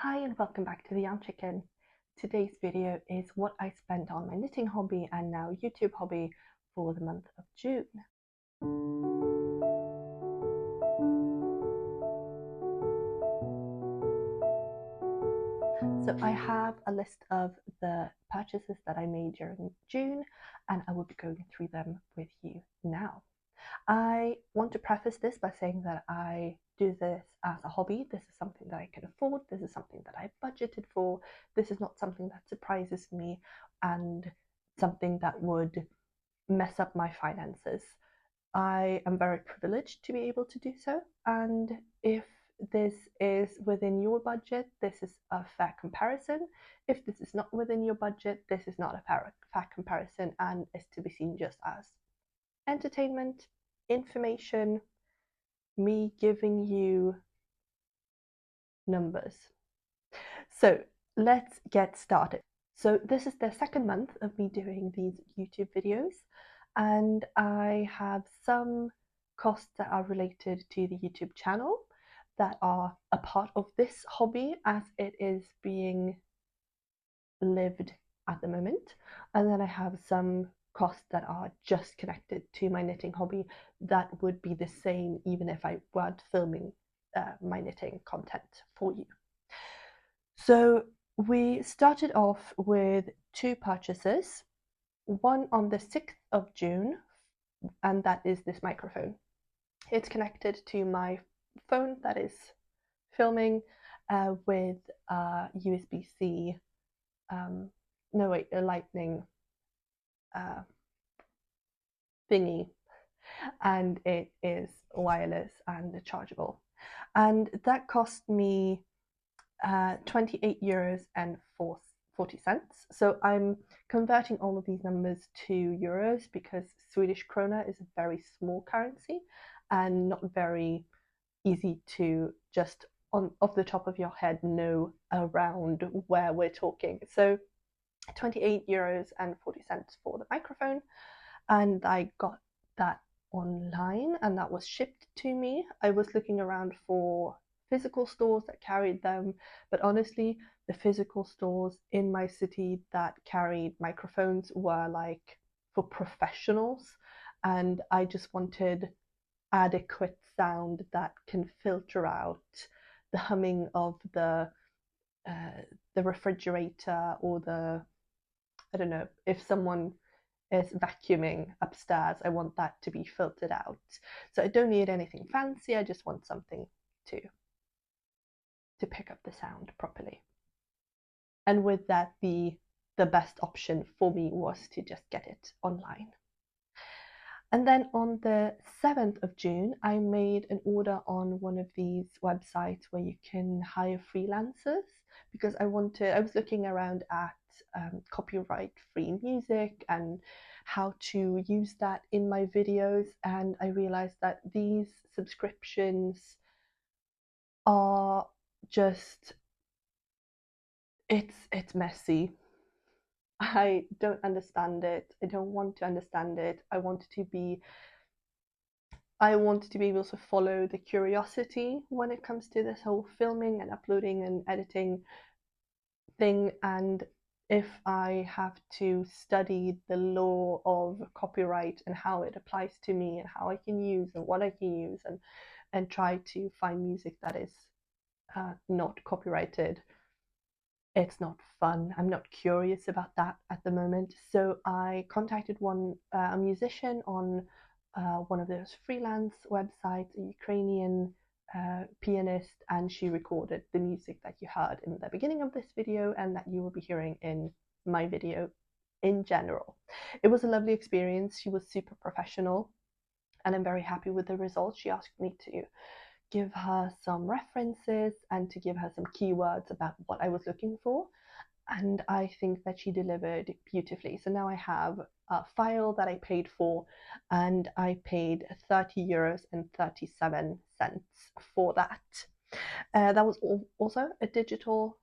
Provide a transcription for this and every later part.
Hi and welcome back to the Yarn Chicken. Today's video is what I spent on my knitting hobby and now YouTube hobby for the month of June. So I have a list of the purchases that I made during June and I will be going through them with you now. I want to preface this by saying that I do this as a hobby. This is something that I can afford. This is something that I budgeted for. This is not something that surprises me and something that would mess up my finances. I am very privileged to be able to do so. And if this is within your budget, this is a fair comparison. If this is not within your budget, this is not a fair comparison and is to be seen just as entertainment, information, me giving you numbers. So let's get started. So this is the second month of me doing these YouTube videos, and I have some costs that are related to the YouTube channel that are a part of this hobby as it is being lived at the moment. And then I have some costs that are just connected to my knitting hobby that would be the same even if I weren't filming my knitting content for you. So we started off with two purchases, one on the 6th of June, and that is this microphone. It's connected to my phone that is filming with a USB-C, a lightning thingy, and it is wireless and chargeable. And that cost me 28 euros and 40 cents. So I'm converting all of these numbers to euros because Swedish krona is a very small currency and not very easy to just off the top of your head know around where we're talking. So 28 euros and 40 cents for the microphone, and I got that online and that was shipped to me. I was looking around for physical stores that carried them, but honestly the physical stores in my city that carried microphones were like for professionals, and I just wanted adequate sound that can filter out the humming of the refrigerator or the, I don't know, if someone is vacuuming upstairs, I want that to be filtered out. So I don't need anything fancy, I just want something to pick up the sound properly. And with that, the best option for me was to just get it online. And then on the 7th of June, I made an order on one of these websites where you can hire freelancers because I was looking around at copyright-free music and how to use that in my videos, and I realized that these subscriptions are just, it's messy. I don't understand it. I don't want to understand it. I want to be able to follow the curiosity when it comes to this whole filming and uploading and editing thing. And if I have to study the law of copyright and how it applies to me and how I can use and what I can use and try to find music that is not copyrighted, it's not fun. I'm not curious about that at the moment. So I contacted a musician on one of those freelance websites, a Ukrainian pianist, and she recorded the music that you heard in the beginning of this video and that you will be hearing in my video in general. It was a lovely experience. She was super professional and I'm very happy with the results. She asked me to give her some references and to give her some keywords about what I was looking for, and I think that she delivered beautifully. So now I have a file that I paid for, and I paid 30 euros and 37 cents for that. That was also a digital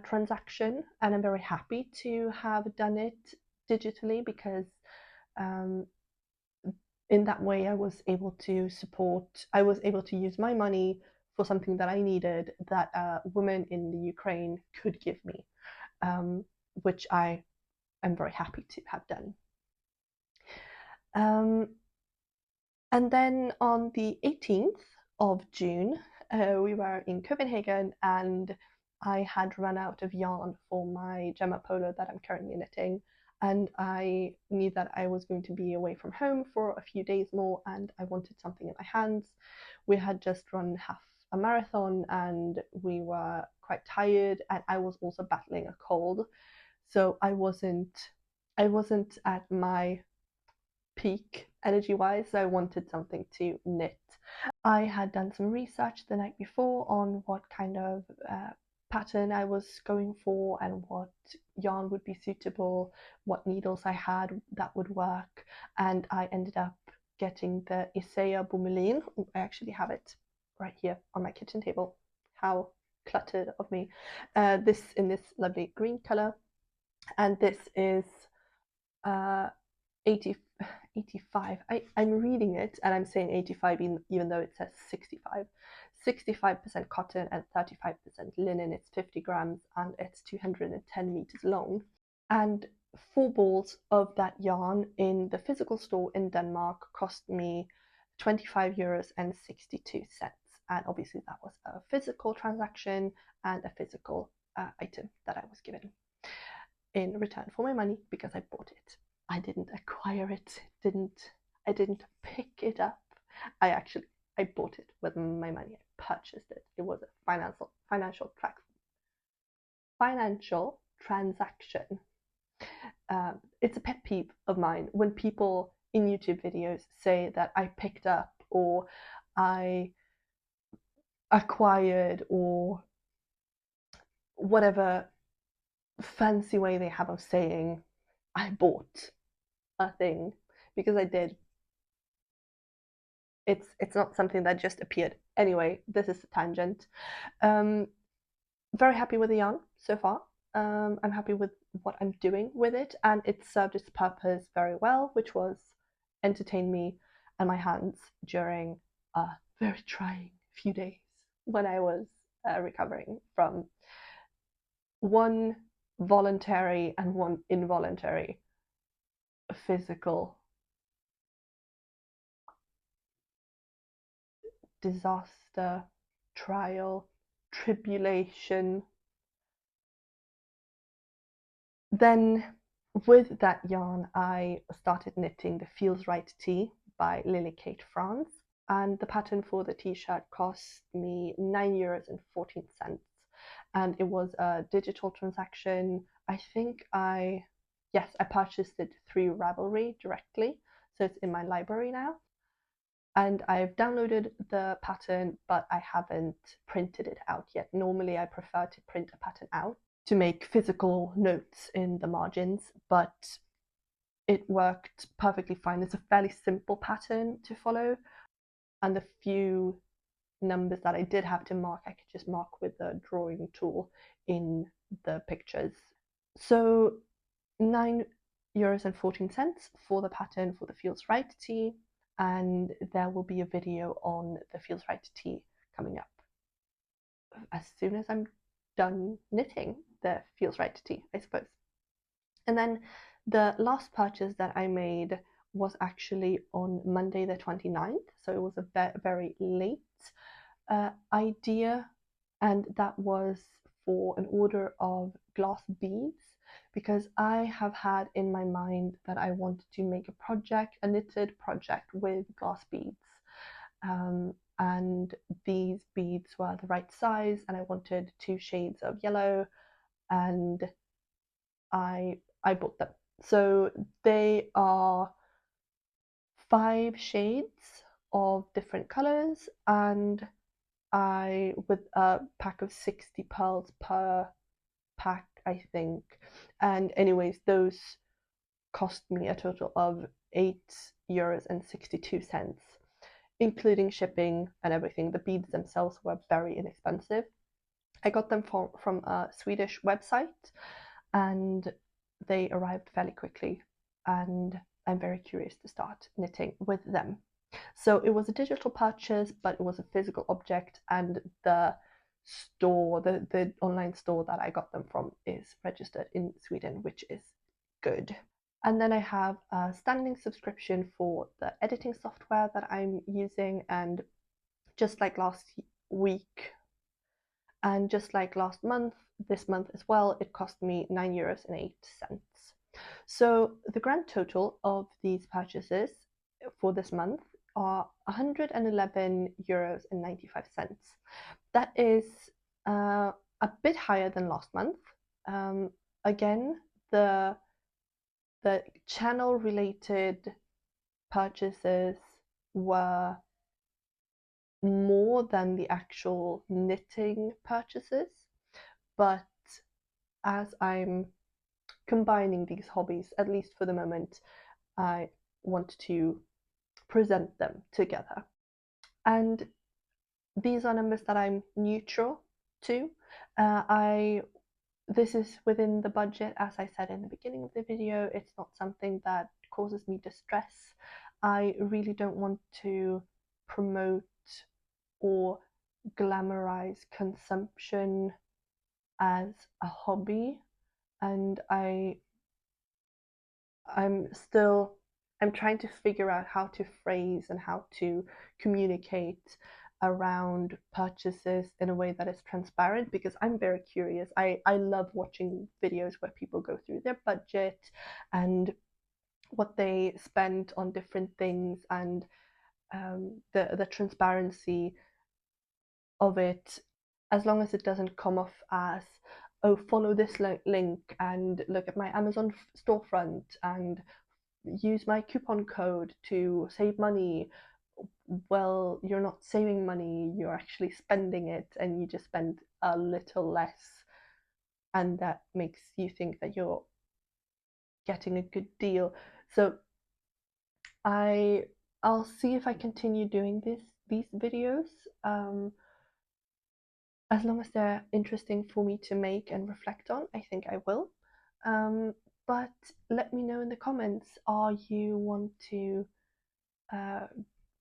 transaction, and I'm very happy to have done it digitally because in that way I was able to use my money for something that I needed that a woman in the Ukraine could give me, which I am very happy to have done. And then on the 18th of June, we were in Copenhagen, and I had run out of yarn for my Gemma polo that I'm currently knitting. And I knew that I was going to be away from home for a few days more, and I wanted something in my hands. We had just run half a marathon, and we were quite tired, and I was also battling a cold. So I wasn't at my peak energy wise, so I wanted something to knit. I had done some research the night before on what kind of pattern I was going for and what yarn would be suitable, what needles I had that would work, and I ended up getting the Isaiah Boumelin. I actually have it right here on my kitchen table. How cluttered of me. This in this lovely green color, and this is 80, 85. I'm reading it and I'm saying 85 even though it says 65. 65% cotton and 35% linen. It's 50 grams and it's 210 meters long. And 4 balls of that yarn in the physical store in Denmark cost me 25 euros and 62 cents. And obviously that was a physical transaction and a physical item that I was given in return for my money because I bought it. I didn't acquire it. I didn't pick it up. I bought it with my money. I purchased it. It was a financial transaction. It's a pet peeve of mine when people in YouTube videos say that I picked up or I acquired or whatever fancy way they have of saying I bought a thing, because I did. It's not something that just appeared. Anyway, this is a tangent. Very happy with the yarn so far. I'm happy with what I'm doing with it, and it served its purpose very well, which was entertain me and my hands during a very trying few days when I was recovering from one voluntary and one involuntary physical disaster, trial, tribulation. Then with that yarn, I started knitting the Feels Right tee by Lily Kate France, and the pattern for the t-shirt cost me 9 euros and 14 cents, and it was a digital transaction. I think I purchased it through Ravelry directly, so it's in my library now. And I've downloaded the pattern, but I haven't printed it out yet. Normally I prefer to print a pattern out to make physical notes in the margins, but it worked perfectly fine. It's a fairly simple pattern to follow, and the few numbers that I did have to mark, I could just mark with the drawing tool in the pictures. So 9 euros and 14 cents for the pattern for the Feels Right tee, and there will be a video on the Feels Right tee coming up as soon as I'm done knitting the Feels Right tee, I suppose. And then the last purchase that I made was actually on Monday the 29th, so it was a very late idea, and that was for an order of glass beads, because I have had in my mind that I wanted to make a knitted project with glass beads, and these beads were the right size, and I wanted 2 shades of yellow, and I bought them. So they are 5 shades of different colors, and with a pack of 60 pearls per pack, I think. And anyways, those cost me a total of 8 euros and 62 cents, including shipping and everything. The beads themselves were very inexpensive. I got them from a Swedish website, and they arrived fairly quickly, and I'm very curious to start knitting with them. So it was a digital purchase, but it was a physical object, and the store, the online store that I got them from is registered in Sweden, which is good. And then I have a standing subscription for the editing software that I'm using, and just like last week and just like last month, this month as well, it cost me €9.08. So the grand total of these purchases for this month are €111.95. That is a bit higher than last month. Again, the channel related purchases were more than the actual knitting purchases, but as I'm combining these hobbies, at least for the moment, I want to present them together. And these are numbers that I'm neutral to. This is within the budget, as I said in the beginning of the video. It's not something that causes me distress. I really don't want to promote or glamorize consumption as a hobby, and I'm trying to figure out how to phrase and how to communicate around purchases in a way that is transparent, because I'm very curious. I love watching videos where people go through their budget and what they spend on different things, and the transparency of it, as long as it doesn't come off as, oh, follow this link and look at my Amazon storefront and use my coupon code to save money. Well, you're not saving money, you're actually spending it, and you just spend a little less, and that makes you think that you're getting a good deal. So I'll see if I continue doing these videos. As long as they're interesting for me to make and reflect on, I think I will. But let me know in the comments, are you want to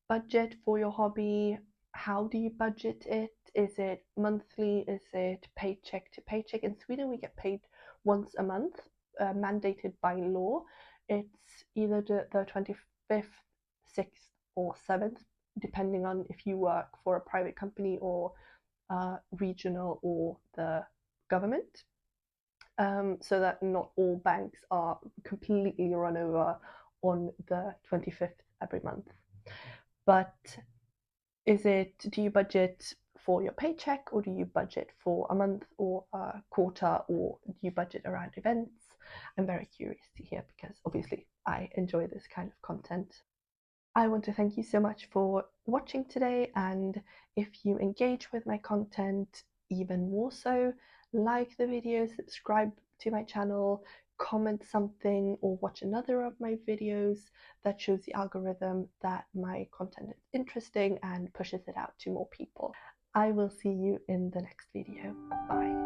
budget for your hobby? How do you budget it? Is it monthly? Is it paycheck to paycheck? In Sweden, we get paid once a month, mandated by law. It's either the 25th, 6th, or 7th, depending on if you work for a private company or regional or the government, so that not all banks are completely run over on the 25th every month. But do you budget for your paycheck, or do you budget for a month or a quarter, or do you budget around events? I'm very curious to hear, because obviously I enjoy this kind of content. I want to thank you so much for watching today, and if you engage with my content even more so, like the video, subscribe to my channel, comment something, or watch another of my videos. That shows the algorithm that my content is interesting and pushes it out to more people. I will see you in the next video. Bye.